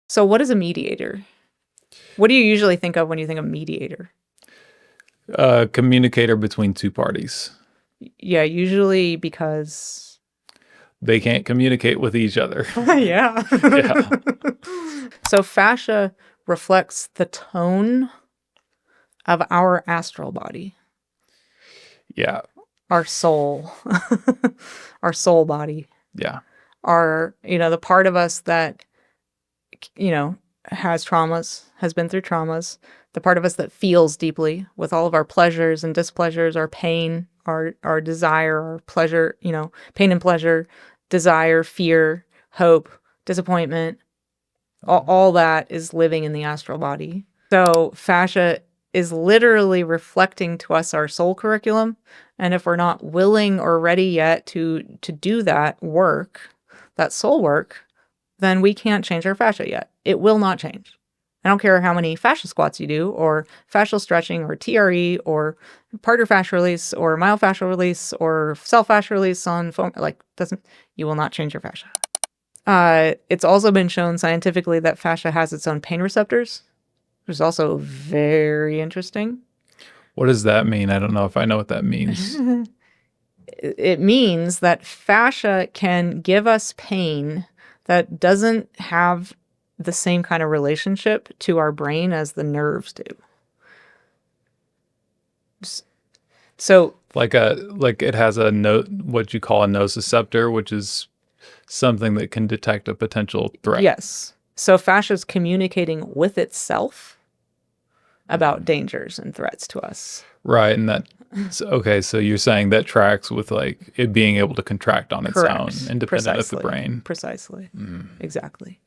So what is a mediator? What do you usually think of when you think of mediator? Communicator between two parties. Yeah, usually because they can't communicate with each other. Yeah. Yeah. So fascia reflects the tone of our astral body. Yeah. Our soul. Our soul body. Yeah. Our, the part of us that, has traumas, has been through traumas. The part of us that feels deeply with all of our pleasures and displeasures, our pain, our desire, our pleasure, pain and pleasure, desire, fear, hope, disappointment. All that is living in the astral body. So fascia is literally reflecting to us our soul curriculum. And if we're not willing or ready yet to do that work, that soul work, then we can't change our fascia yet. It will not change. I don't care how many fascia squats you do, or fascial stretching, or TRE, or parter fascia release, or myofascial release, or self fascia release on foam. You will not change your fascia. It's also been shown scientifically that fascia has its own pain receptors, which is also very interesting. What does that mean? I don't know if I know what that means. It means that fascia can give us pain that doesn't have the same kind of relationship to our brain as the nerves do. So like it has what you call a nociceptor, which is something that can detect a potential threat. Yes. So fascia is communicating with itself about dangers and threats to us. Right. And okay. So you're saying that tracks with it being able to contract on its own, independent of the brain. Precisely. Exactly.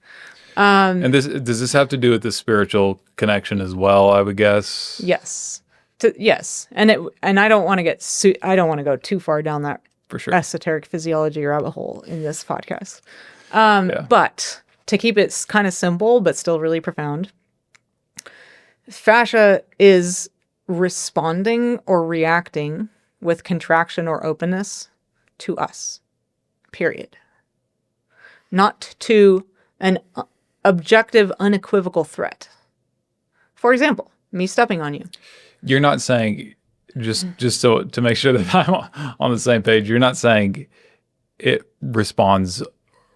And does this have to do with the spiritual connection as well, I would guess? Yes. Yes. And I don't want to I don't want to go too far down that for sure esoteric physiology rabbit hole in this podcast. But to keep it kind of simple, but still really profound, fascia is responding or reacting with contraction or openness to us, period. Not to an objective, unequivocal threat. For example, me stepping on you. You're not saying, just so to make sure that I'm on the same page, you're not saying it responds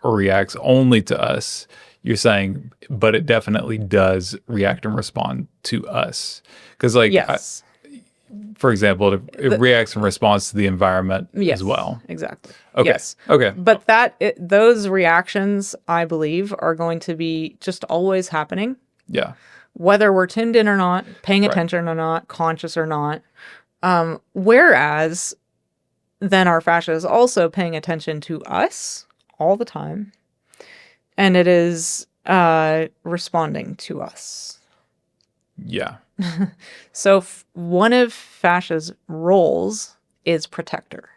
or reacts only to us. You're saying, but it definitely does react and respond to us. Because yes. For example, it reacts in response to the environment as well. Exactly. Okay. Yes. Okay. But those reactions, I believe, are going to be just always happening. Yeah. Whether we're tuned in or not, paying attention or not, conscious or not. Whereas then our fascia is also paying attention to us all the time. And it is responding to us. Yeah. So one of fascia's roles is protector.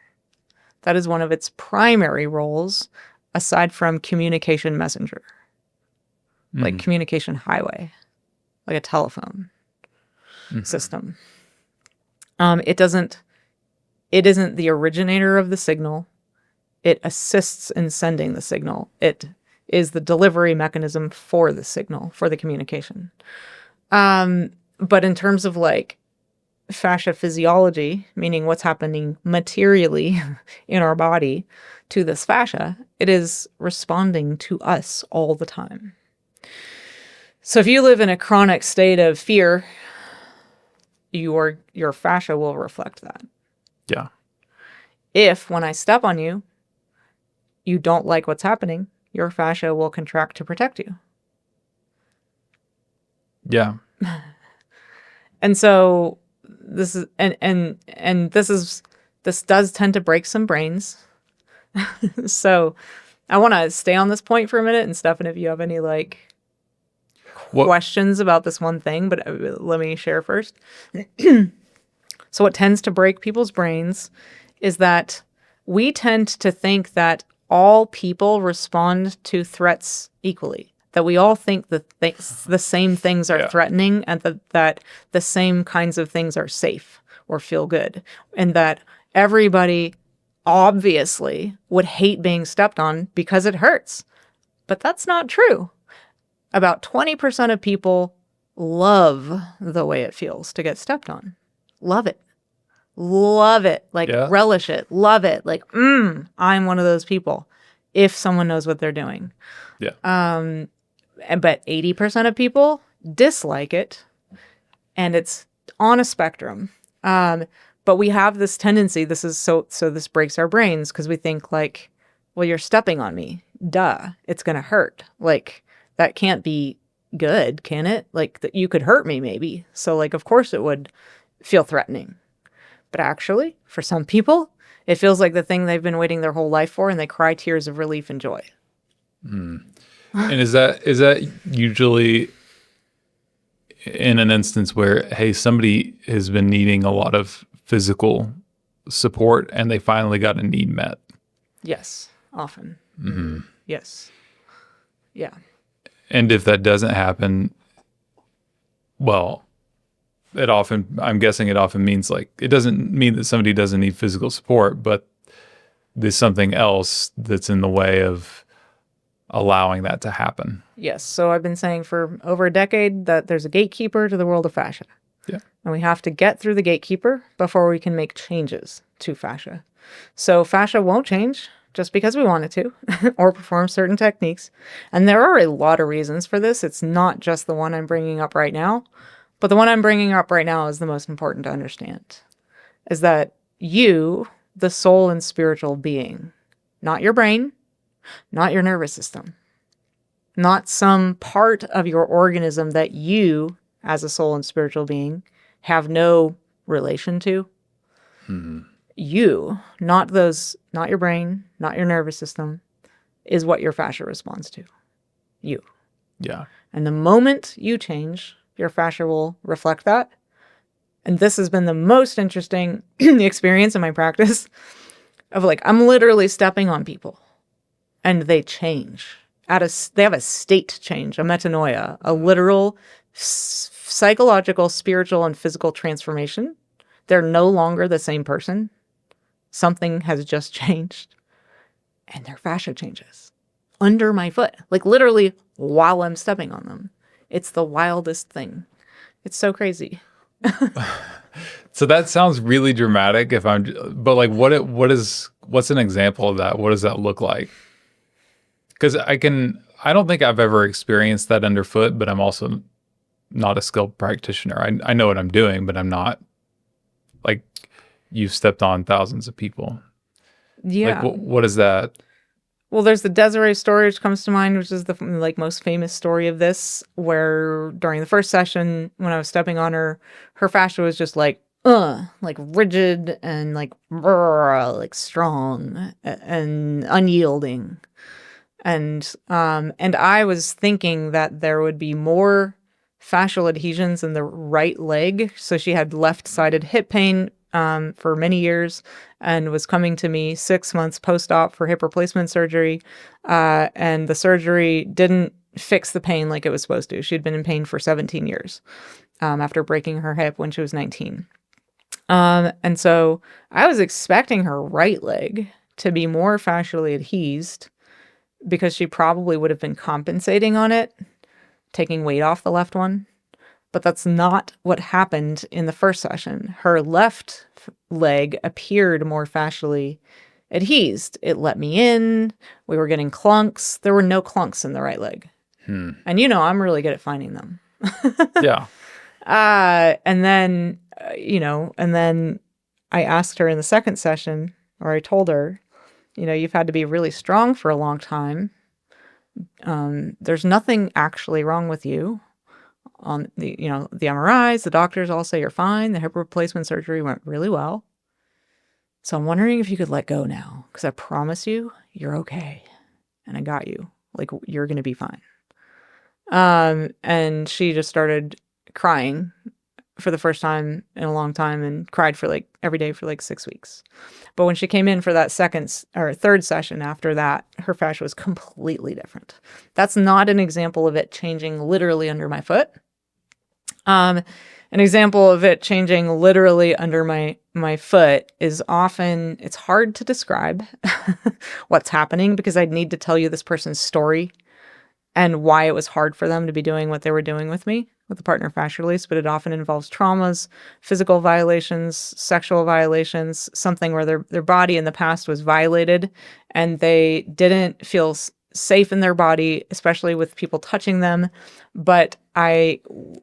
That is one of its primary roles, aside from communication messenger, like communication highway, like a telephone system. It isn't the originator of the signal. It assists in sending the signal. It is the delivery mechanism for the signal, for the communication. But in terms of fascia physiology, meaning what's happening materially in our body to this fascia, it is responding to us all the time. So if you live in a chronic state of fear, your fascia will reflect that. Yeah. If when I step on you, you don't like what's happening, your fascia will contract to protect you. Yeah. And so this is this does tend to break some brains. So I want to stay on this point for a minute, and Stefan, if you have any questions about this one thing, but let me share first. So what tends to break people's brains is that we tend to think that all people respond to threats equally. That we all think that the same things are threatening, and that the same kinds of things are safe or feel good. And that everybody obviously would hate being stepped on because it hurts. But that's not true. About 20% of people love the way it feels to get stepped on. Love it. Love it. Like, Yeah. relish it. Love it. Like, I'm one of those people if someone knows what they're doing. Yeah. But 80% of people dislike it, and it's on a spectrum. But we have this tendency, so this breaks our brains because we think like, well, you're stepping on me. Duh. It's going to hurt. Like, that can't be good, can it? Like, that you could hurt me maybe. So like, of course it would feel threatening. But actually, for some people, it feels like the thing they've been waiting their whole life for, and they cry tears of relief and joy. And is that usually in an instance where, hey, somebody has been needing a lot of physical support and they finally got a need met? Yes, often. Yes. Yeah. And if that doesn't happen, well, I'm guessing it often means like, it doesn't mean that somebody doesn't need physical support, but there's something else that's in the way of allowing that to happen. Yes. So I've been saying for over a decade that there's a gatekeeper to the world of fascia. Yeah. And we have to get through the gatekeeper before we can make changes to fascia. So fascia won't change just because we want it to or perform certain techniques. And there are a lot of reasons for this. It's not just the one I'm bringing up right now. But the one I'm bringing up right now is the most important to understand, is that you, the soul and spiritual being, not your brain, not your nervous system, not some part of your organism that you, as a soul and spiritual being, have no relation to. You, not your brain, not your nervous system, is what your fascia responds to. You. Yeah. And the moment you change, your fascia will reflect that. And this has been the most interesting experience in my practice of like, I'm literally stepping on people and they change. They have a state change, a metanoia, a literal psychological, spiritual, and physical transformation. They're no longer the same person. Something has just changed. And their fascia changes under my foot, like literally while I'm stepping on them. It's the wildest thing. It's so crazy. So that sounds really dramatic but like what's an example of that? What does that look like? Because I don't think I've ever experienced that underfoot, but I'm also not a skilled practitioner. I know what I'm doing, but I'm not like, you've stepped on thousands of people. Yeah. Like what is that? Well, there's the Desiree story, which comes to mind, which is the like most famous story of this, where during the first session, when I was stepping on her, her fascia was just like rigid and like strong and unyielding. And I was thinking that there would be more fascial adhesions in the right leg. So she had left-sided hip pain for many years and was coming to me 6 months post-op for hip replacement surgery. And the surgery didn't fix the pain like it was supposed to. She'd been in pain for 17 years after breaking her hip when she was 19. And so I was expecting her right leg to be more fascially adhesed because she probably would have been compensating on it, taking weight off the left one. But that's not what happened in the first session. Her left leg appeared more fascially adhesed. It let me in. We were getting clunks. There were no clunks in the right leg. And I'm really good at finding them. Yeah. And then I asked her in the second session, or I told her, you've had to be really strong for a long time. There's nothing actually wrong with you. On the MRIs, the doctors all say you're fine. The hip replacement surgery went really well. So I'm wondering if you could let go now, because I promise you, you're okay. And I got you. Like, you're going to be fine. And she just started crying for the first time in a long time and cried for like every day for like 6 weeks. But when she came in for that third session after that, her fascia was completely different. That's not an example of it changing literally under my foot. An example of it changing literally under my foot is often, it's hard to describe what's happening because I'd need to tell you this person's story and why it was hard for them to be doing what they were doing with me, with the partner fascia release. But it often involves traumas, physical violations, sexual violations, something where their body in the past was violated and they didn't feel safe in their body, especially with people touching them. But I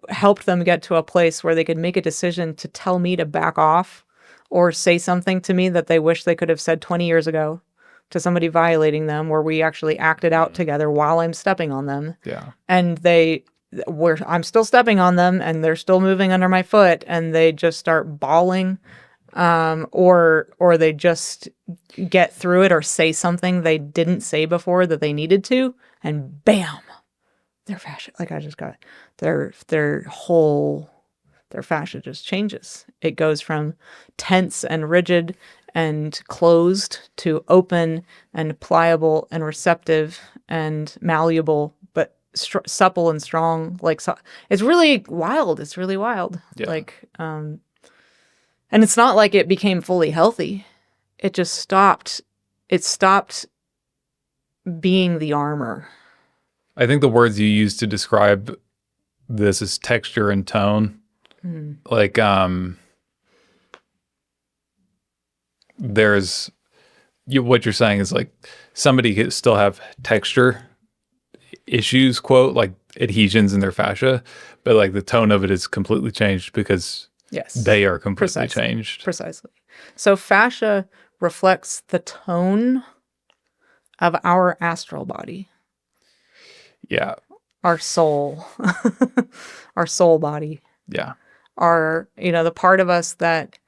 helped them get to a place where they could make a decision to tell me to back off or say something to me that they wish they could have said 20 years ago to somebody violating them, where we actually acted out together while I'm stepping on them. Yeah. And I'm still stepping on them and they're still moving under my foot, and they just start bawling, or they just get through it or say something they didn't say before that they needed to, and bam, their fascia, like I just got their fascia just changes. It goes from tense and rigid and closed to open and pliable and receptive and malleable, but supple and strong. It's really wild. It's really wild. Yeah. And it's not like it became fully healthy. It just stopped. It stopped being the armor. I think the words you use to describe this is texture and tone. Like, what you're saying is like somebody could still have texture issues, quote, like adhesions in their fascia, but like the tone of it is completely changed because they are completely changed. Precisely. So fascia reflects the tone of our astral body. Yeah. Our soul. Our soul body. Yeah. The part of us that,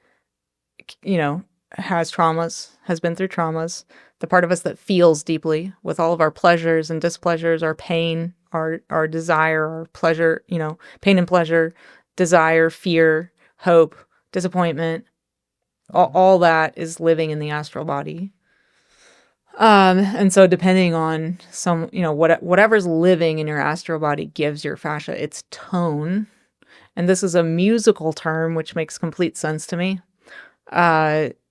has traumas, has been through traumas, the part of us that feels deeply with all of our pleasures and displeasures, our pain, our desire, our pleasure, pain and pleasure, desire, fear, hope, disappointment, all that is living in the astral body. And so depending on whatever's living in your astral body gives your fascia its tone. And this is a musical term, which makes complete sense to me.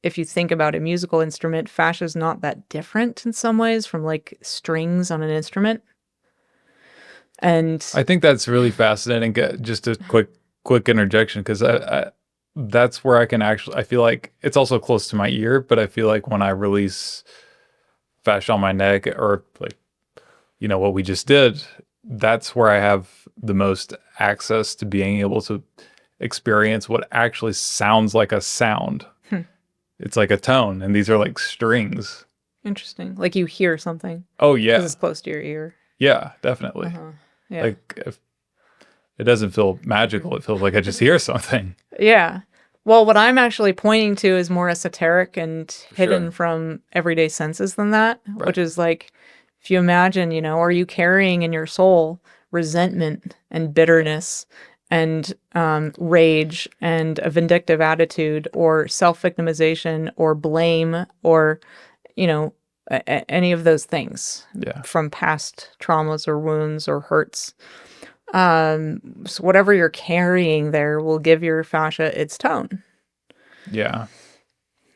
If you think about a musical instrument, fascia is not that different in some ways from like strings on an instrument. And I think that's really fascinating. Just a quick interjection, because that's where I feel like it's also close to my ear, but I feel like when I release fascia on my neck, or like, what we just did, that's where I have the most access to being able to experience what actually sounds like a sound. It's like a tone, and these are like strings. Interesting. Like you hear something. Oh, yeah. Because it's close to your ear. Yeah, definitely. Yeah. Like, if it doesn't feel magical. It feels like I just hear something. Yeah. Well, what I'm actually pointing to is more esoteric and hidden from everyday senses than that, which is like, if you imagine, are you carrying in your soul resentment and bitterness and rage and a vindictive attitude, or self-victimization or blame, or, any of those things from past traumas or wounds or hurts. So whatever you're carrying there will give your fascia its tone. Yeah.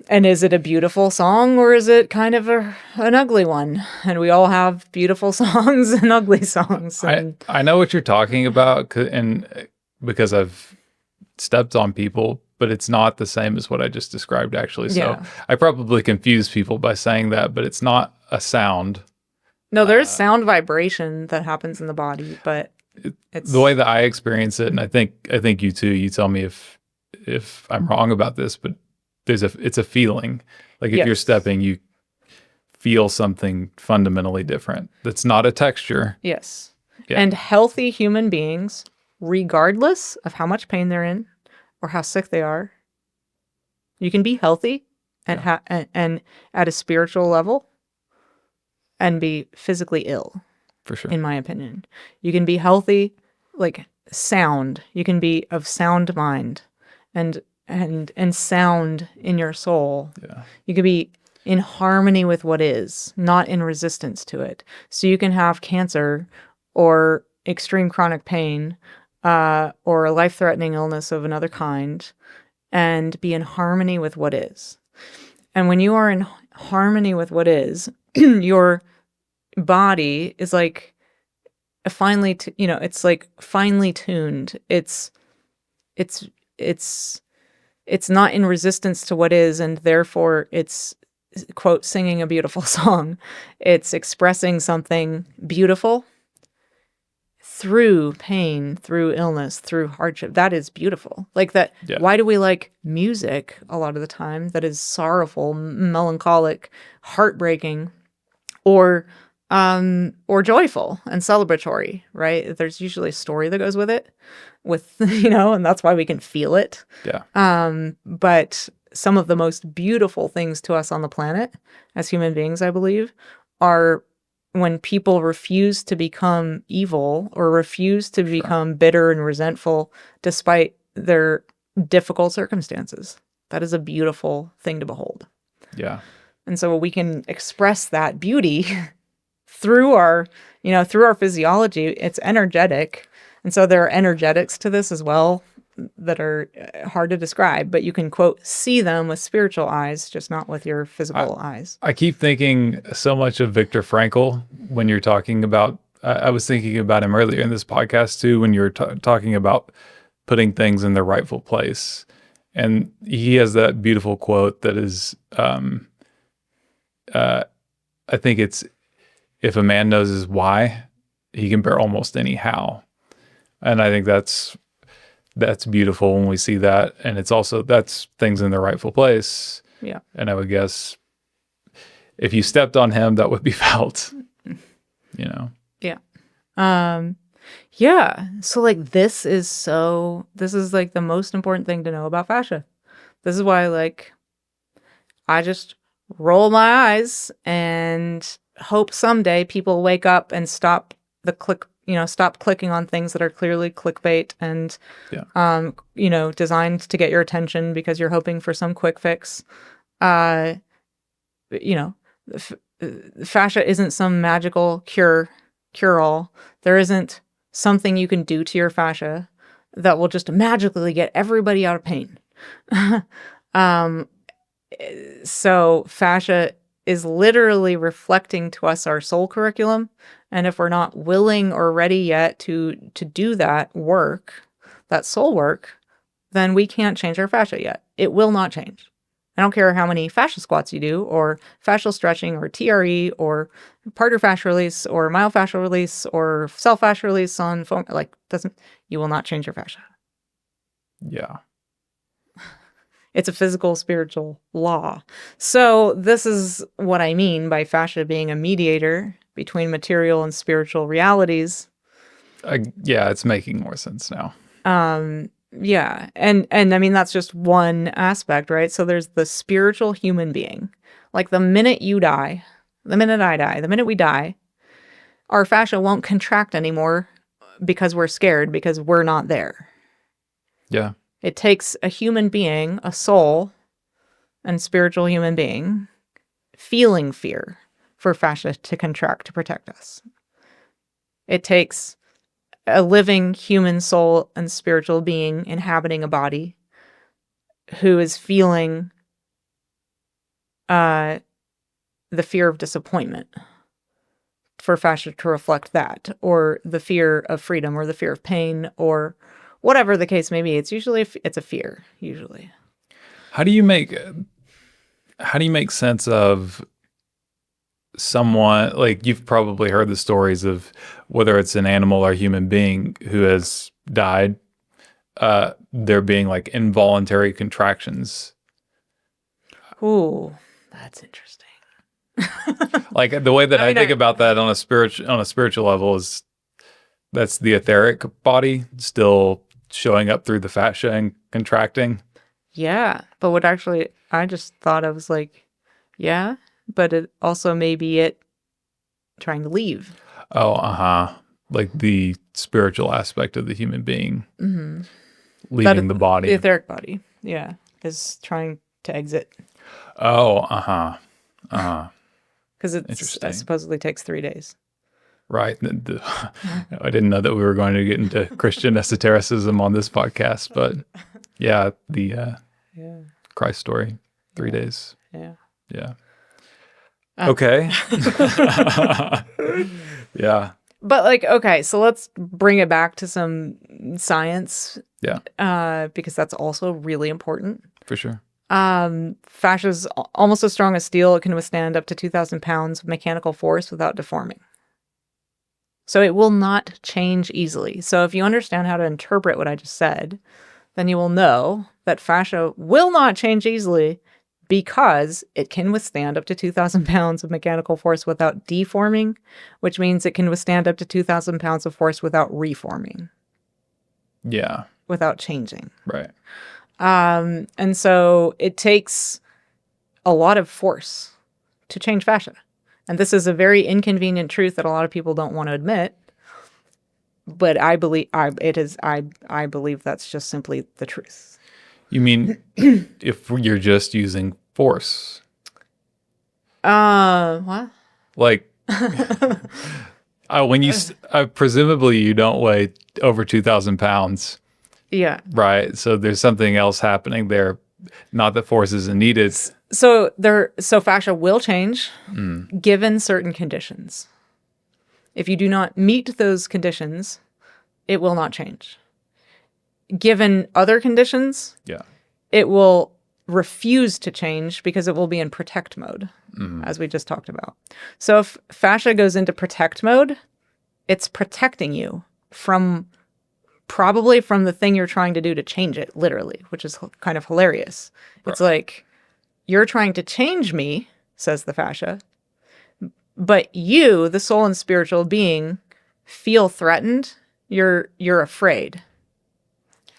And is it a beautiful song, or is it kind of an ugly one? And we all have beautiful songs and ugly songs. And I know what you're talking about, and because I've stepped on people, but it's not the same as what I just described, actually. So I probably confuse people by saying that, but it's not a sound. No, there's sound vibration that happens in the body, but it's the way that I experience it, and I think you too. You tell me if I'm wrong about this, but it's a feeling. Like if you're stepping, you feel something fundamentally different. That's not a texture. Yes. Yeah. And healthy human beings, regardless of how much pain they're in or how sick they are, you can be healthy and and at a spiritual level and be physically ill. For sure. In my opinion. You can be healthy, like sound. You can be of sound mind and sound in your soul. Yeah. You could be in harmony with what is, not in resistance to it. So you can have cancer or extreme chronic pain or a life-threatening illness of another kind and be in harmony with what is. And when you are in harmony with what is, your body is like it's like finely tuned. It's it's not in resistance to what is, and therefore it's, quote, singing a beautiful song. It's expressing something beautiful through pain, through illness, through hardship. That is beautiful. Like that. Yeah. Why do we like music a lot of the time that is sorrowful, melancholic, heartbreaking, or joyful and celebratory, right? There's usually a story that goes with it, and that's why we can feel it. Yeah. But some of the most beautiful things to us on the planet as human beings, I believe, are when people refuse to become evil or refuse to become bitter and resentful despite their difficult circumstances. That is a beautiful thing to behold. Yeah. And so we can express that beauty through our physiology. It's energetic. And so there are energetics to this as well that are hard to describe, but you can, quote, see them with spiritual eyes, just not with your physical eyes. I keep thinking so much of Viktor Frankl when you're talking about, I was thinking about him earlier in this podcast too, when you're talking about putting things in their rightful place. And he has that beautiful quote that is, I think it's, if a man knows his why, he can bear almost any how. And I think that's beautiful when we see that. And it's also, that's things in their rightful place. Yeah. And I would guess if you stepped on him, that would be felt, Yeah. Yeah. So like, this is like the most important thing to know about fascia. This is why, like, I just roll my eyes and hope someday people wake up and stop clicking on things that are clearly clickbait and, designed to get your attention because you're hoping for some quick fix. Fascia isn't some magical cure-all. There isn't something you can do to your fascia that will just magically get everybody out of pain. So fascia is literally reflecting to us our soul curriculum. And if we're not willing or ready yet to do that work, that soul work, then we can't change our fascia yet. It will not change. I don't care how many fascia squats you do, or fascial stretching, or TRE, or parter fascia release, or myofascial release, or self fascia release on foam. You will not change your fascia. Yeah. It's a physical, spiritual law. So this is what I mean by fascia being a mediator between material and spiritual realities. It's making more sense now. Yeah. And I mean, that's just one aspect, right? So there's the spiritual human being. Like the minute you die, the minute I die, the minute we die, our fascia won't contract anymore because we're scared, because we're not there. Yeah. It takes a human being, a soul, and spiritual human being feeling fear for fascia to contract to protect us. It takes a living human soul and spiritual being inhabiting a body who is feeling the fear of disappointment for fascia to reflect that, or the fear of freedom, or the fear of pain, or whatever the case may be. It's usually it's a fear. Usually, how do you make sense of someone, like, you've probably heard the stories of whether it's an animal or human being who has died, there being like involuntary contractions. Ooh, that's interesting. Like the way that I think about that on a spiritual level is that's the etheric body still showing up through the fascia and contracting. Yeah, but what actually I just thought of was like, yeah, but it also may be it trying to leave. Oh, like the spiritual aspect of the human being leaving the body. The etheric body, yeah, is trying to exit. Oh, because it supposedly takes 3 days. Right. I didn't know that we were going to get into Christian esotericism on this podcast, but yeah, the Christ story, 3 days. Yeah. Yeah. Okay. Yeah. But like, okay, so let's bring it back to some science, because that's also really important. For sure. Fascia is almost as strong as steel. It can withstand up to 2,000 pounds of mechanical force without deforming. So it will not change easily. So if you understand how to interpret what I just said, then you will know that fascia will not change easily because it can withstand up to 2,000 pounds of mechanical force without deforming, which means it can withstand up to 2,000 pounds of force without reforming. Yeah. Without changing. Right. And so it takes a lot of force to change fascia. And this is a very inconvenient truth that a lot of people don't want to admit. But I believe I believe that's just simply the truth. You mean if you're just using force? What? Like, when you presumably you don't weigh over 2,000 pounds. Yeah. Right. So there's something else happening there. Not that force isn't needed. So fascia will change given certain conditions. If you do not meet those conditions, it will not change. Given other conditions, it will refuse to change because it will be in protect mode, as we just talked about. So if fascia goes into protect mode, it's protecting you probably from the thing you're trying to do to change it, literally, which is kind of hilarious. Right. It's like, you're trying to change me, says the fascia, but you, the soul and spiritual being, feel threatened. You're afraid.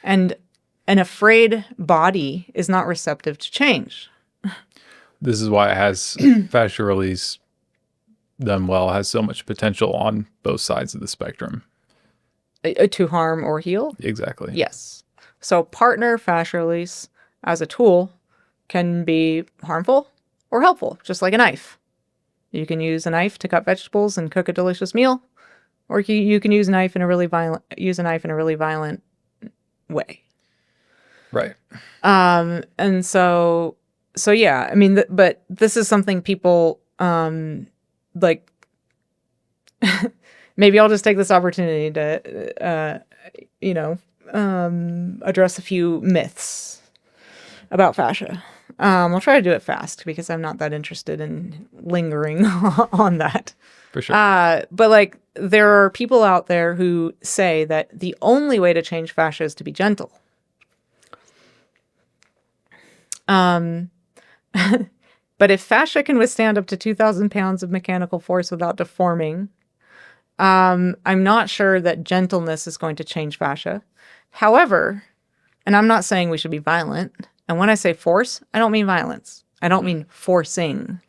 And an afraid body is not receptive to change. This is why it has fascia release done well, has so much potential on both sides of the spectrum. To harm or heal? Exactly. Yes. So partner fascia release as a tool can be harmful or helpful, just like a knife. You can use a knife to cut vegetables and cook a delicious meal, or you can use a knife in a really violent way. Right. And so yeah, I mean, but this is something people like. Maybe I'll just take this opportunity to, address a few myths about fascia. I'll try to do it fast because I'm not that interested in lingering on that. For sure. But like, there are people out there who say that the only way to change fascia is to be gentle. But if fascia can withstand up to 2,000 pounds of mechanical force without deforming, I'm not sure that gentleness is going to change fascia. However, and I'm not saying we should be violent. And when I say force, I don't mean violence. I don't mean forcing.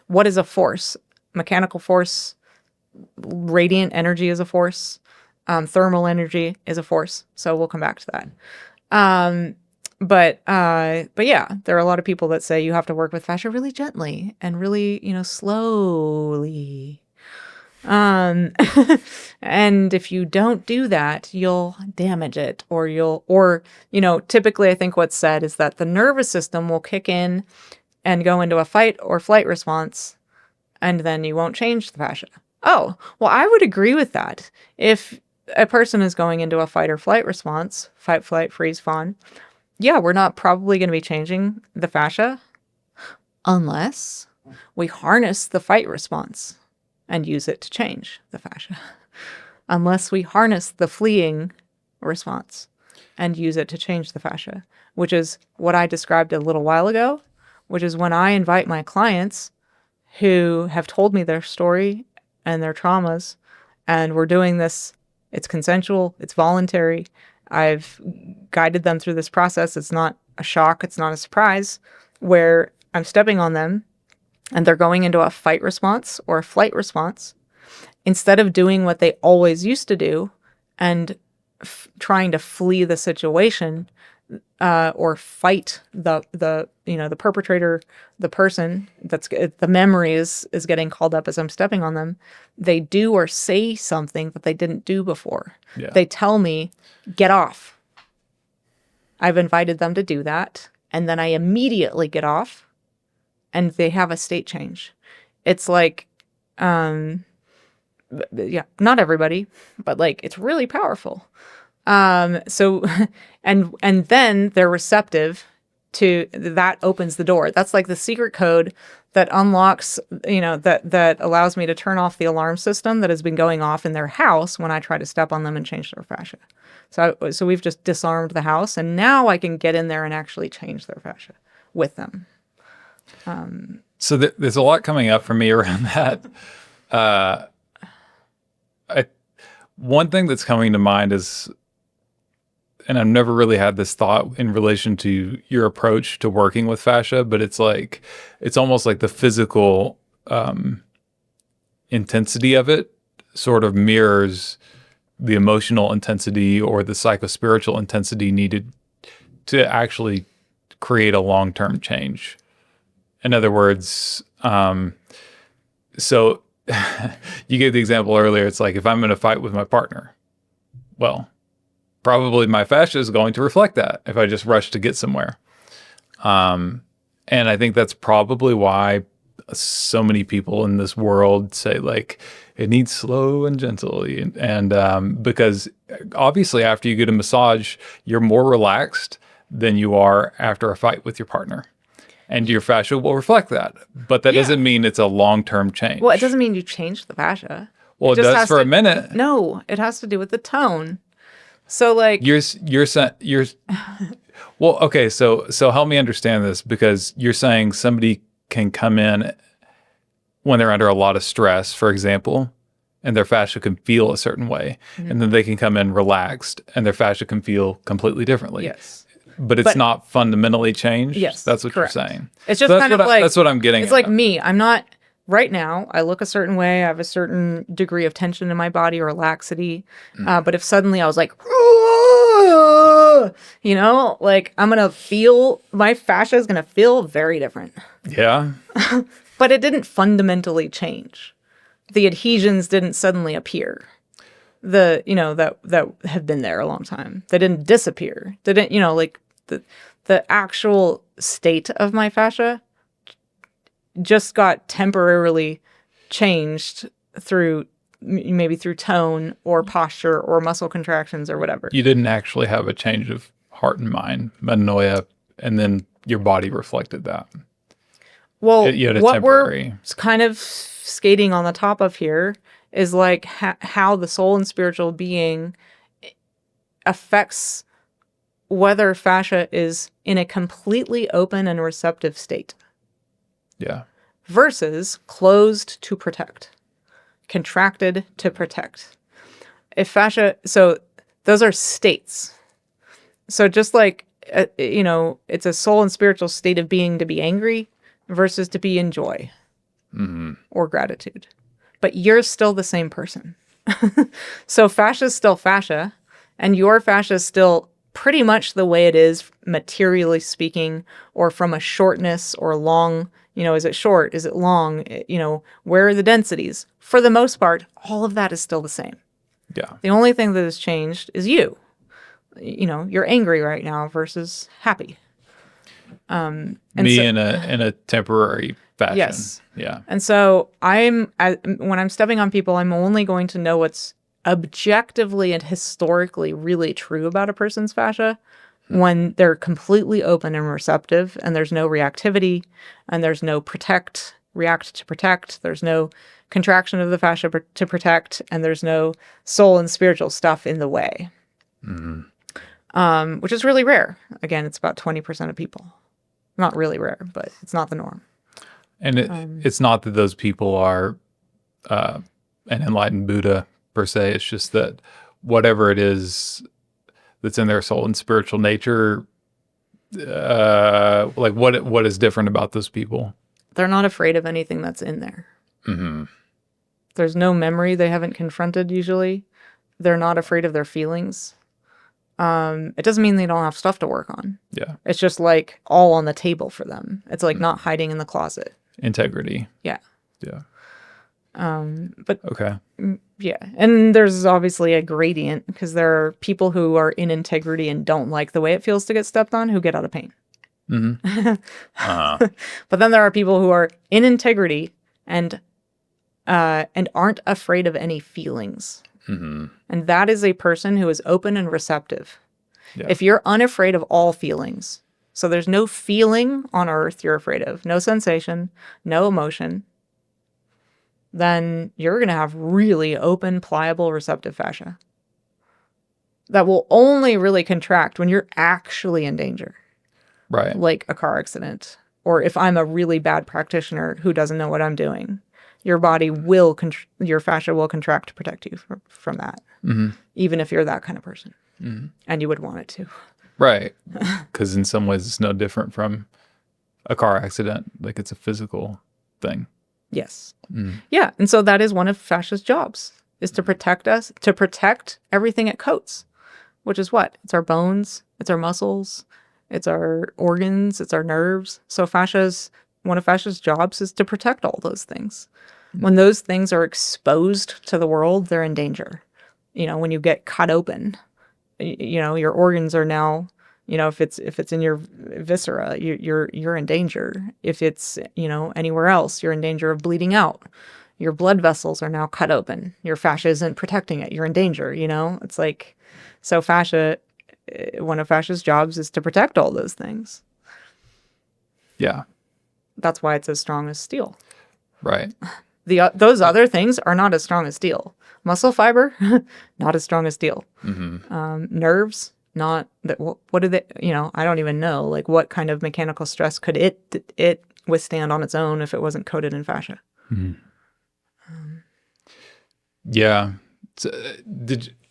What is a force? Mechanical force, radiant energy is a force. Thermal energy is a force. So we'll come back to that. But yeah, there are a lot of people that say you have to work with fascia really gently and really, slowly. And if you don't do that, you'll damage it, or typically I think what's said is that the nervous system will kick in and go into a fight or flight response, and then you won't change the fascia. Oh, well, I would agree with that. If a person is going into a fight or flight response, fight, flight, freeze, fawn, yeah, we're not probably going to be changing the fascia unless we harness the fight response and use it to change the fascia. Unless we harness the fleeing response and use it to change the fascia, which is what I described a little while ago, which is when I invite my clients who have told me their story and their traumas, and we're doing this, it's consensual, it's voluntary, I've guided them through this process, it's not a shock, it's not a surprise, where I'm stepping on them and they're going into a fight response or a flight response, instead of doing what they always used to do and trying to flee the situation or fight the perpetrator, the person that's the memory is getting called up as I'm stepping on them. They do or say something that they didn't do before. Yeah. They tell me, get off. I've invited them to do that, and then I immediately get off. And they have a state change. It's like Yeah, not everybody, but like it's really powerful. So and then they're receptive to that, opens the door. That's like the secret code that unlocks, that allows me to turn off the alarm system that has been going off in their house when I try to step on them and change their fascia. So we've just disarmed the house, and now I can get in there and actually change their fascia with them. So there's a lot coming up for me around that. One thing that's coming to mind is, and I've never really had this thought in relation to your approach to working with fascia, but it's almost like the physical intensity of it sort of mirrors the emotional intensity or the psychospiritual intensity needed to actually create a long-term change. In other words, so you gave the example earlier. It's like if I'm in a fight with my partner, well, probably my fascia is going to reflect that if I just rush to get somewhere. And I think that's probably why so many people in this world say like it needs slow and gently, and because obviously after you get a massage, you're more relaxed than you are after a fight with your partner. And your fascia will reflect that. But that doesn't mean it's a long-term change. Well, it doesn't mean you change the fascia. Well, it does for a minute. No, it has to do with the tone. So like you're well, okay, so help me understand this, because you're saying somebody can come in when they're under a lot of stress, for example, and their fascia can feel a certain way, and then they can come in relaxed and their fascia can feel completely differently. Yes. But it's not fundamentally changed. Yes, that's what correct. You're saying. It's just kind of like that's what I'm getting. It's like me. I'm not right now. I look a certain way. I have a certain degree of tension in my body or laxity. But if suddenly I was like, like I'm gonna feel my fascia is gonna feel very different. Yeah. But it didn't fundamentally change. The adhesions didn't suddenly appear. That have been there a long time. They didn't disappear. They didn't, like the actual state of my fascia just got temporarily changed through tone or posture or muscle contractions or whatever. You didn't actually have a change of heart and mind, metanoia, and then your body reflected that. Well, what we're kind of skating on the top of here is like how the soul and spiritual being affects whether fascia is in a completely open and receptive state. Yeah. Versus closed to protect, contracted to protect. If fascia, so those are states. So just like, it's a soul and spiritual state of being to be angry versus to be in joy or gratitude. But you're still the same person. So fascia is still fascia, and your fascia is still pretty much the way it is, materially speaking, or from a shortness or long, is it short? Is it long? Where are the densities? For the most part, all of that is still the same. Yeah. The only thing that has changed is you. You're angry right now versus happy. In a temporary fashion. Yes. Yeah. And so when I'm stepping on people, I'm only going to know what's objectively and historically really true about a person's fascia when they're completely open and receptive, and there's no reactivity, and there's no react to protect, there's no contraction of the fascia to protect, and there's no soul and spiritual stuff in the way. Which is really rare. Again, it's about 20% of people. Not really rare, but it's not the norm. And it's not that those people are an enlightened Buddha per se. It's just that whatever it is that's in their soul and spiritual nature, like what is different about those people? They're not afraid of anything that's in there. There's no memory they haven't confronted usually. They're not afraid of their feelings. It doesn't mean they don't have stuff to work on. Yeah. It's just like all on the table for them. It's like not hiding in the closet. Integrity. Yeah. Yeah. But okay. Yeah. And there's obviously a gradient because there are people who are in integrity and don't like the way it feels to get stepped on who get out of pain. But then there are people who are in integrity and and aren't afraid of any feelings. And that is a person who is open and receptive. Yeah. If you're unafraid of all feelings, so there's no feeling on earth you're afraid of, no sensation, no emotion, then you're going to have really open, pliable, receptive fascia that will only really contract when you're actually in danger. Right. Like a car accident, or if I'm a really bad practitioner who doesn't know what I'm doing, your body will, your fascia will contract to protect you from that, even if you're that kind of person, and you would want it to. Right. Because in some ways it's no different from a car accident. Like it's a physical thing. Yes. Yeah. And so that is one of fascia's jobs, is to protect us, to protect everything it coats, which is what? It's our bones, it's our muscles, it's our organs, it's our nerves. So one of fascia's jobs is to protect all those things. When those things are exposed to the world, they're in danger. When you get cut open, your organs are now, if it's in your viscera, you're in danger. If it's, anywhere else, you're in danger of bleeding out. Your blood vessels are now cut open. Your fascia isn't protecting it. You're in danger, It's like, so fascia, one of fascia's jobs is to protect all those things. Yeah. That's why it's as strong as steel. Right. Those other things are not as strong as steel. Muscle fiber, not as strong as steel. Nerves, not that. What do they? I don't even know. Like, what kind of mechanical stress could it withstand on its own if it wasn't coated in fascia? Yeah. So,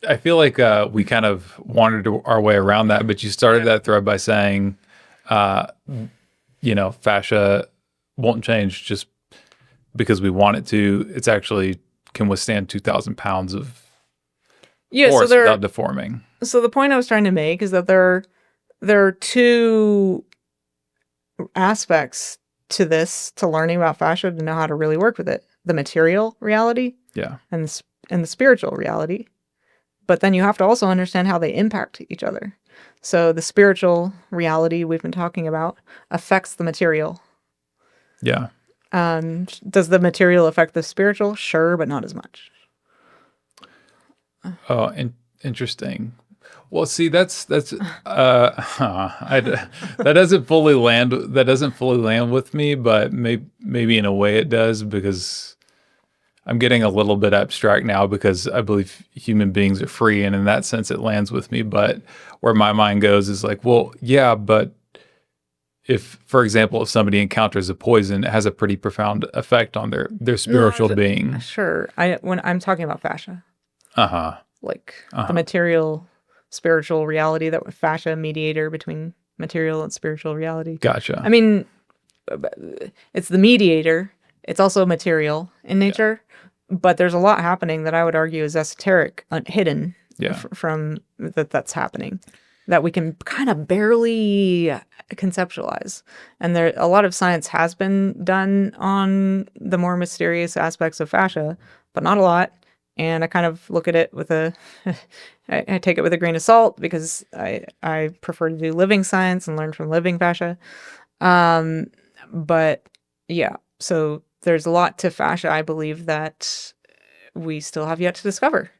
I feel like we kind of wandered our way around that, but you started that thread by saying, fascia won't change just because we want it to. It's actually can withstand 2,000 pounds of force without deforming. So the point I was trying to make is that there are two aspects to this, to learning about fascia, to know how to really work with it: the material reality, and the spiritual reality. But then you have to also understand how they impact each other. So the spiritual reality we've been talking about affects the material. Yeah. Does the material affect the spiritual? Sure, but not as much. Oh, interesting. Well, see, that doesn't fully land. That doesn't fully land with me, but maybe in a way it does, because I'm getting a little bit abstract now, because I believe human beings are free, and in that sense it lands with me. But where my mind goes is like, well, yeah, but if, for example, if somebody encounters a poison, it has a pretty profound effect on their spiritual being. Sure. When I'm talking about fascia. Like the material, spiritual reality, that fascia mediator between material and spiritual reality. Gotcha. I mean, it's the mediator. It's also material in nature, but there's a lot happening that I would argue is esoteric, hidden from that's happening, that we can kind of barely conceptualize. And a lot of science has been done on the more mysterious aspects of fascia, but not a lot. And I kind of look at it with I take it with a grain of salt, because I prefer to do living science and learn from living fascia. But yeah, so there's a lot to fascia, I believe, that we still have yet to discover.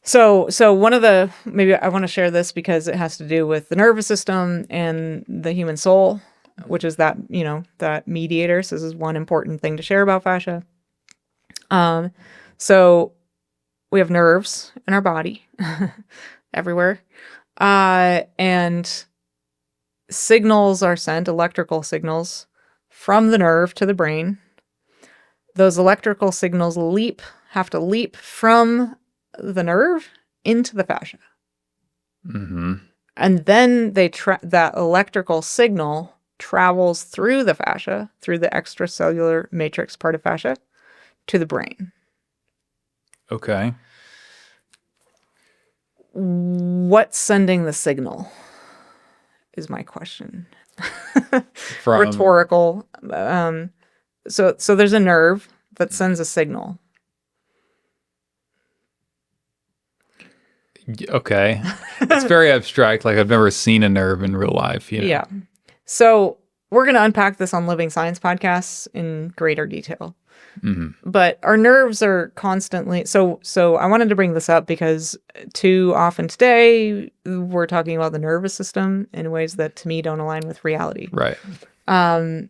So one of maybe I want to share this because it has to do with the nervous system and the human soul, which is that, that mediator. So this is one important thing to share about fascia. So we have nerves in our body everywhere. And signals are sent, electrical signals, from the nerve to the brain. Those electrical signals have to leap from the nerve into the fascia. And then that electrical signal travels through the fascia, through the extracellular matrix part of fascia, to the brain. Okay. What's sending the signal is my question. Rhetorical. So there's a nerve that sends a signal. Okay. It's very abstract. Like, I've never seen a nerve in real life. Yeah. So we're going to unpack this on Living Science podcasts in greater detail. But our nerves are constantly so I wanted to bring this up because too often today we're talking about the nervous system in ways that to me don't align with reality. Right. And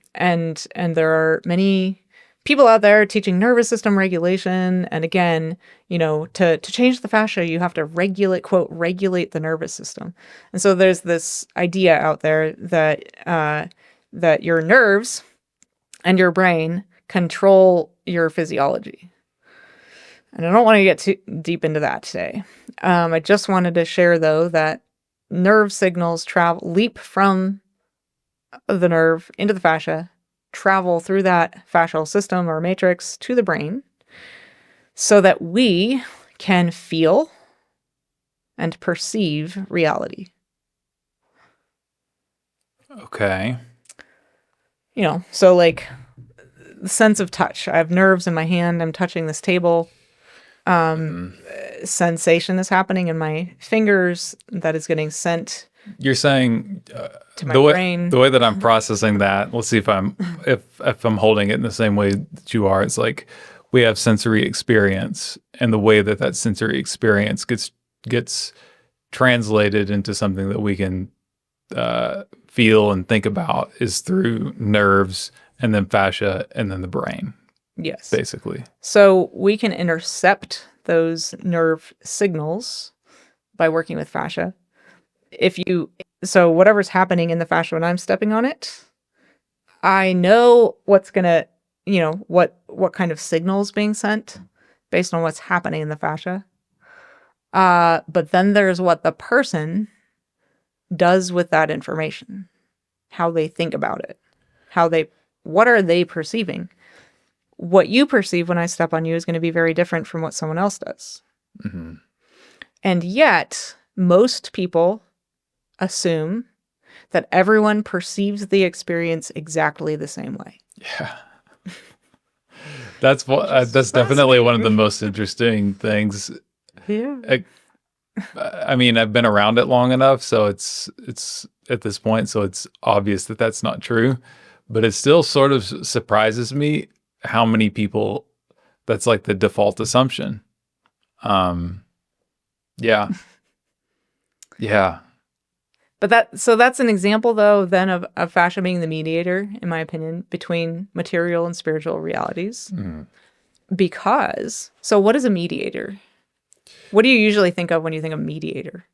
there are many people out there teaching nervous system regulation. And again, to change the fascia, you have to quote, regulate the nervous system. And so there's this idea out there that your nerves and your brain control your physiology. And I don't want to get too deep into that today. I just wanted to share, though, that nerve signals leap from the nerve into the fascia, travel through that fascial system or matrix to the brain so that we can feel and perceive reality. Okay. So like the sense of touch. I have nerves in my hand. I'm touching this table. Sensation is happening in my fingers that is getting sent. You're saying to my brain. The way that I'm processing that. Let's see if I'm holding it in the same way that you are. It's like we have sensory experience, and the way that sensory experience gets translated into something that we can feel and think about is through nerves, and then fascia, and then the brain. Yes. Basically. So we can intercept those nerve signals by working with fascia. So whatever's happening in the fascia when I'm stepping on it, I know what's gonna, what kind of signals being sent based on what's happening in the fascia. But then there's what the person does with that information, how they think about it, what are they perceiving? What you perceive when I step on you is going to be very different from what someone else does. Mm-hmm. And yet, most people assume that everyone perceives the experience exactly the same way. Yeah. That's definitely one of the most interesting things. Yeah. I mean, I've been around it long enough, so it's at this point, so it's obvious that that's not true. But it still sort of surprises me how many people that's like the default assumption. Yeah. Yeah. But that's an example, though, then of fascia being the mediator, in my opinion, between material and spiritual realities. Mm. Because, so what is a mediator? What do you usually think of when you think of mediator?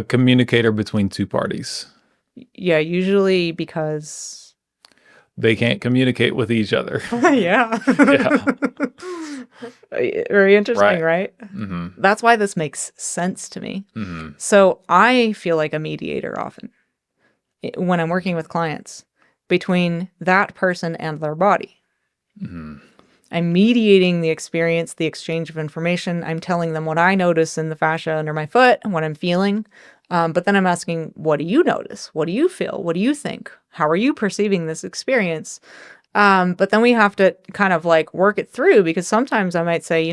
Communicator between two parties. Yeah, usually because they can't communicate with each other. Yeah. Yeah. Very interesting, right? Mm-hmm. That's why this makes sense to me. Mm-hmm. So I feel like a mediator often when I'm working with clients between that person and their body. Mm-hmm. I'm mediating the experience, the exchange of information. I'm telling them what I notice in the fascia under my foot and what I'm feeling. But then I'm asking, what do you notice? What do you feel? What do you think? How are you perceiving this experience? But then we have to kind of like work it through, because sometimes I might say,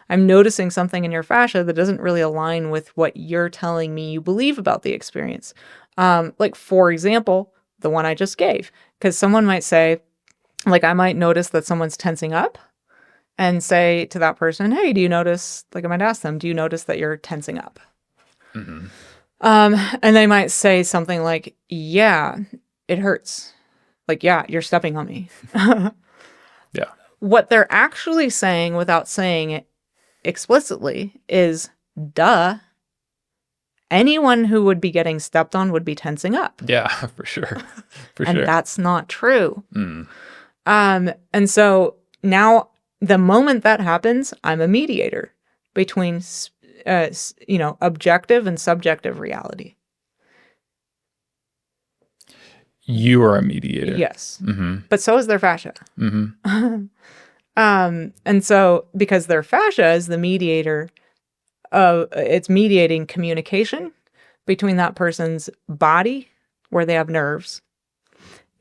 I'm noticing something in your fascia that doesn't really align with what you're telling me you believe about the experience. Like, for example, the one I just gave, because someone might say, like, I might notice that someone's tensing up and say to that person, hey, do you notice, like I might ask them, do you notice that you're tensing up? Mm-hmm. And they might say something like, yeah, it hurts. Like, yeah, you're stepping on me. Yeah. What they're actually saying without saying it explicitly is, duh, anyone who would be getting stepped on would be tensing up. Yeah, for sure. And that's not true. Mm. And so now the moment that happens, I'm a mediator between objective and subjective reality. You are a mediator. Yes. Mm-hmm. But so is their fascia. Mm-hmm. And so because their fascia is the mediator, it's mediating communication between that person's body, where they have nerves,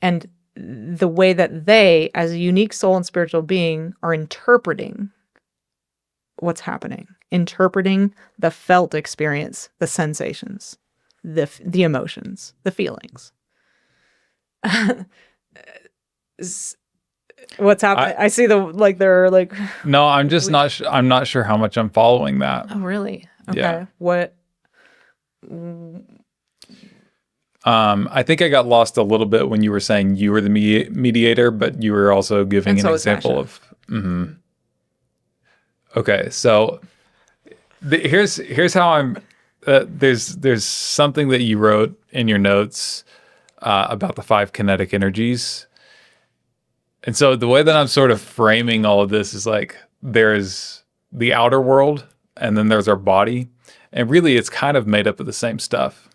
and the way that they, as a unique soul and spiritual being, are interpreting what's happening, interpreting the felt experience, the sensations, the emotions, the feelings. What's happening? I see there are like, No, I'm just not. I'm not sure how much I'm following that. oh, really? Okay. Yeah. What? I think I got lost a little bit when you were saying you were the mediator, but you were also giving And an so is example Fascia. of. Okay, so here's how I'm. There's something that you wrote in your notes about the 5 kinetic energies, and so the way that I'm sort of framing all of this is like there's the outer world, and then there's our body, and really it's kind of made up of the same stuff.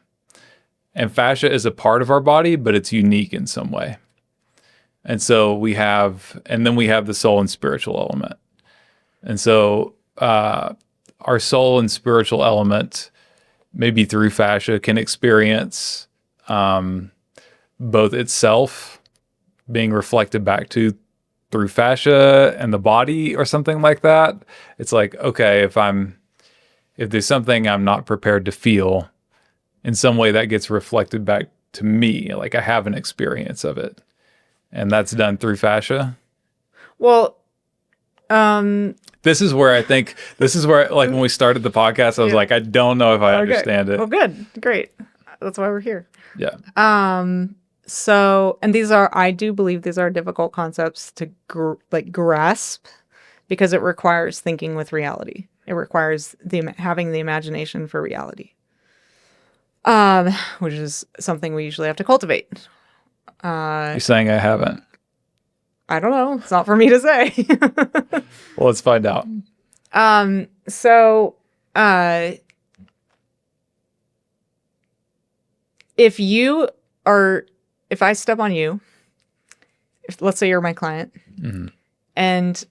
And fascia is a part of our body, but it's unique in some way. And so then we have the soul and spiritual element. And so our soul and spiritual element, maybe through fascia, can experience both itself being reflected back to through fascia and the body or something like that. It's like, okay, if there's something I'm not prepared to feel, in some way that gets reflected back to me, like I have an experience of it. And that's done through fascia. Well, This is where like when we started the podcast, I was like, I don't know if I understand it. Well, good. Great. That's why we're here. Yeah. So, and I do believe these are difficult concepts to grasp because it requires thinking with reality. It requires having the imagination for reality. Which is something we usually have to cultivate. You're saying I haven't? I don't know. It's not for me to say. Well, let's find out. So, if I step on you, let's say you're my client, and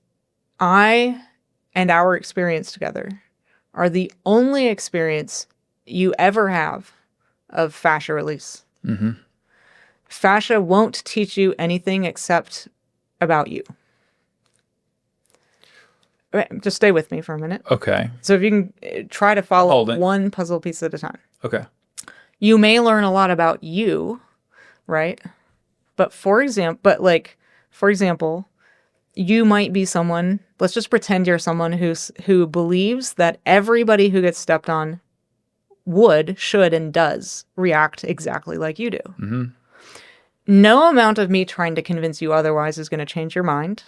our experience together are the only experience you ever have of fascia release. Fascia won't teach you anything except about you. Just stay with me for a minute. Okay. So if you can try to follow one puzzle piece at a time. Okay. You may learn a lot about you, right? But for example, you might be someone, let's just pretend you're someone who believes that everybody who gets stepped on should, and does react exactly like you do. No amount of me trying to convince you otherwise is going to change your mind,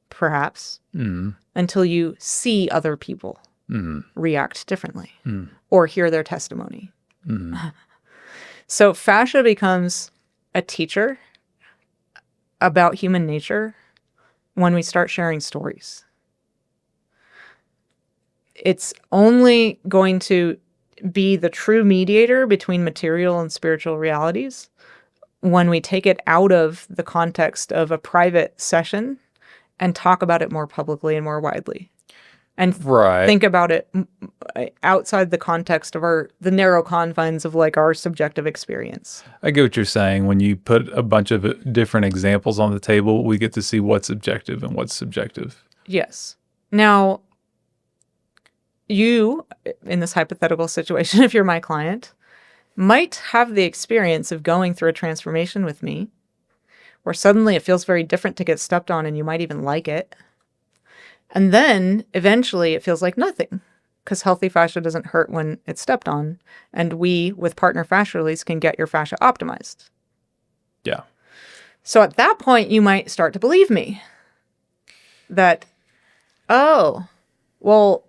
perhaps, until you see other people react differently or hear their testimony. So fascia becomes a teacher about human nature when we start sharing stories. It's only going to be the true mediator between material and spiritual realities when we take it out of the context of a private session and talk about it more publicly and more widely. And think about it outside the context of the narrow confines of like our subjective experience. I get what you're saying. When you put a bunch of different examples on the table, we get to see what's objective and what's subjective. Yes. Now, you, in this hypothetical situation, if you're my client, might have the experience of going through a transformation with me where suddenly it feels very different to get stepped on and you might even like it. And then eventually it feels like nothing because healthy fascia doesn't hurt when it's stepped on. And we, with partner fascia release, can get your fascia optimized. Yeah. So at that point, you might start to believe me that, oh, well,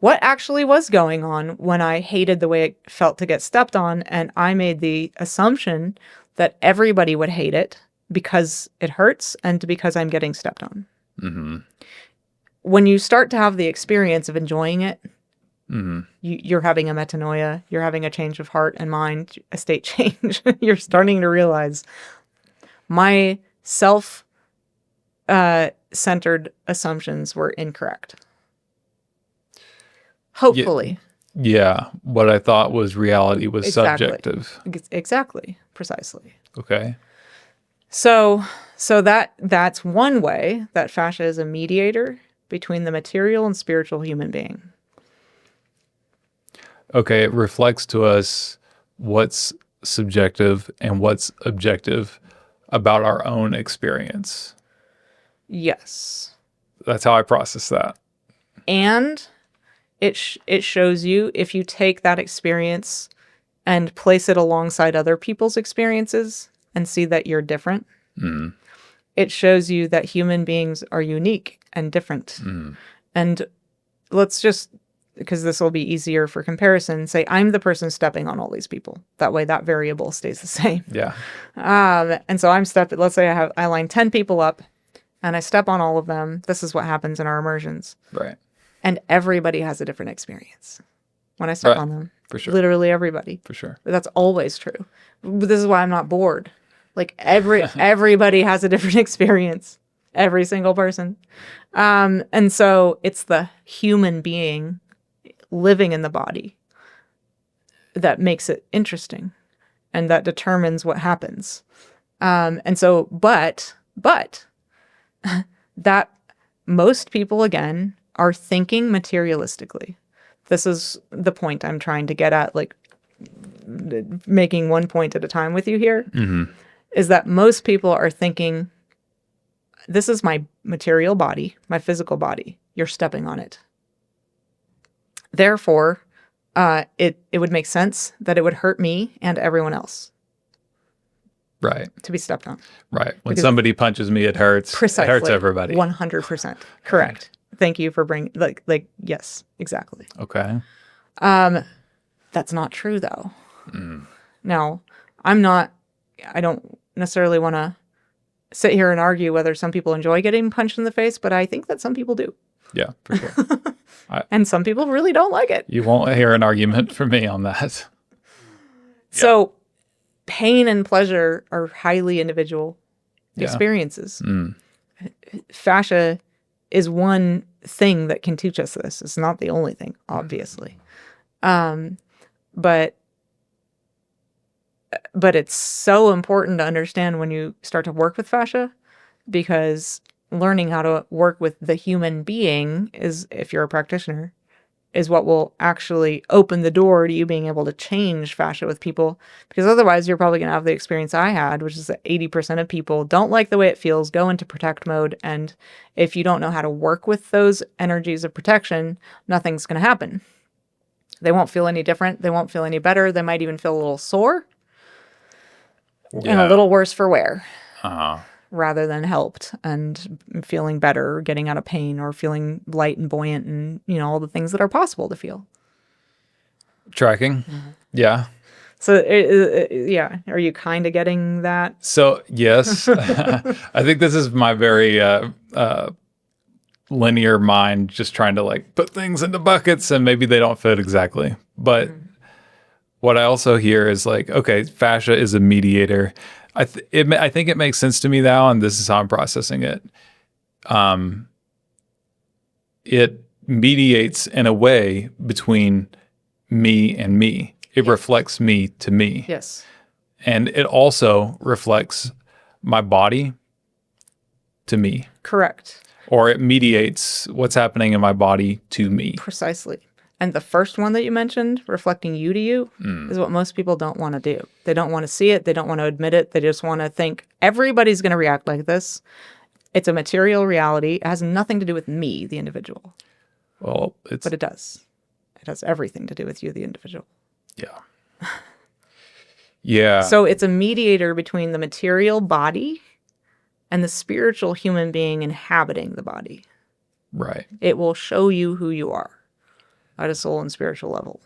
what actually was going on when I hated the way it felt to get stepped on, and I made the assumption that everybody would hate it because it hurts and because I'm getting stepped on. When you start to have the experience of enjoying it, you're having a metanoia, you're having a change of heart and mind, a state change. You're starting to realize my self-centered assumptions were incorrect. Hopefully. Yeah. What I thought was reality was subjective. Exactly. Precisely. Okay. So that's one way that fascia is a mediator between the material and spiritual human being. Okay. It reflects to us what's subjective and what's objective about our own experience. Yes. That's how I process that. And it shows you, if you take that experience and place it alongside other people's experiences and see that you're different, it shows you that human beings are unique and different. And let's just, because this will be easier for comparison, say I'm the person stepping on all these people. That way that variable stays the same. Yeah. And so I'm stepping, let's say I line 10 people up and I step on all of them. This is what happens in our immersions. Right. And everybody has a different experience when I step on them. For sure. Literally everybody. For sure. That's always true. But this is why I'm not bored. Like everybody has a different experience. Every single person. And so it's the human being living in the body that makes it interesting and that determines what happens. And so, but that most people, again, are thinking materialistically. This is the point I'm trying to get at, like making one point at a time with you here, is that most people are thinking, this is my material body, my physical body. You're stepping on it. Therefore, it would make sense that it would hurt me and everyone else. Right. To be stepped on. Right. When somebody punches me, it hurts. Precisely. It hurts everybody. 100%. Correct. Thank you for bringing, like, yes, exactly. Okay. That's not true, though. Now, I don't necessarily want to sit here and argue whether some people enjoy getting punched in the face, but I think that some people do. Yeah, for sure. And some people really don't like it. You won't hear an argument from me on that. So pain and pleasure are highly individual experiences. Fascia is one thing that can teach us this. It's not the only thing, obviously. But it's so important to understand when you start to work with fascia, because learning how to work with the human being is, if you're a practitioner, is what will actually open the door to you being able to change fascia with people. Because otherwise you're probably going to have the experience I had, which is that 80% of people don't like the way it feels, go into protect mode. And if you don't know how to work with those energies of protection, nothing's going to happen. They won't feel any different. They won't feel any better. They might even feel a little sore and a little worse for wear. Rather than helped and feeling better or getting out of pain or feeling light and buoyant and, all the things that are possible to feel. Tracking. Yeah. So, are you kind of getting that? So, yes. I think this is my very linear mind just trying to put things into buckets and maybe they don't fit exactly. But what I also hear is okay, fascia is a mediator. I think it makes sense to me now, and this is how I'm processing it. It mediates in a way between me and me. It reflects me to me. Yes. And it also reflects my body to me. Correct. Or it mediates what's happening in my body to me. Precisely. And the first one that you mentioned, reflecting you to you, is what most people don't want to do. They don't want to see it. They don't want to admit it. They just want to think everybody's going to react like this. It's a material reality. It has nothing to do with me, the individual. Well, but it does. It has everything to do with you, the individual. Yeah. Yeah. So it's a mediator between the material body and the spiritual human being inhabiting the body. Right. It will show you who you are at a soul and spiritual level.